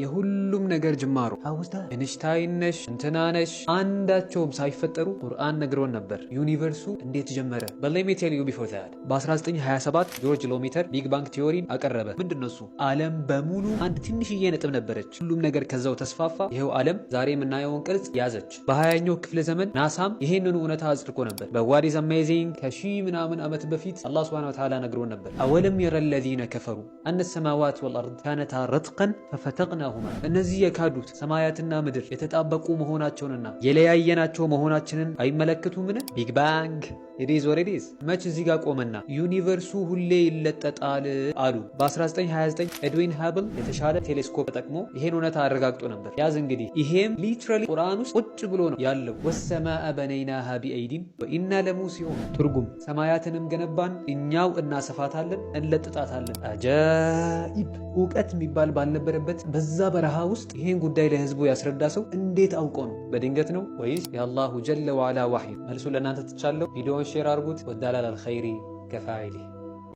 የሁሉም ነገር ጅማሮ አይንሽታይን ነሽ እንትና ነሽ አንዳቸውም ሳይፈጠሩ ቁርአን ነግሮን ነበር ዩኒቨርሱ እንዴት ጀመረ። But let me tell you before that በ1927 ጆርጅ ሎሜተር ቢግ ባንግ ቲዮሪን አቀረበ። ምንድነው እሱ? ዓለም በሙሉ አንድ ትንሽዬ ነጥብ ነበረች። ሁሉም ነገር ከዛው ተስፋፋ። ይሄው ዓለም ዛሬ የምናየውን ቅርጽ ያዘች። በ20ኛው ክፍለ ዘመን ናሳም ይሄንኑ እውነታ አጽድቆ ነበር። በዋት ኢዝ አሜዚንግ ከሺህ ምናምን ዓመት በፊት አላህ Subhanahu Wa Ta'ala ነግሮን ነበር። አወለም የረ الذين كفروا أن السماوات والأرض كانتا رتقا ففتقناهما እነዚህ የካዱት ሰማያትና ምድር የተጣበቁ መሆናቸውንና የለያየናቸው መሆናችንን አይመለከቱምን? ቢግ ባንግ it is what it is። መች እዚህ ጋር ቆመና ዩኒቨርሱ ሁሌ ይለጠጣል አሉ። በ1929 ኤድዊን ሃብል የተሻለ ቴሌስኮፕ ተጠቅሞ ይሄን እውነታ አረጋግጦ ነበር። ያዝ እንግዲህ ይሄም ሊትራሊ ቁርአን ውስጥ ቁጭ ብሎ ነው ያለው። ወሰማአ በነይናሃ ቢአይዲን ወኢና ለሙሲዑን። ትርጉም ሰማያትንም ገነባን እኛው እናሰፋታለን እንለጥጣታለን። አጃኢብ። እውቀት የሚባል ባልነበረበት በዛ በረሃ ውስጥ ይሄን ጉዳይ ለህዝቡ ያስረዳ ሰው እንዴት አውቆ ነው? በድንገት ነው ወይስ የአላሁ ጀለ ወዐላ ዋህይ? መልሱ ለእናንተ ትቻለው። ቪዲዮውን ሼር አድርጉት። ወዳላል ኸይሪ ከፋኢሊ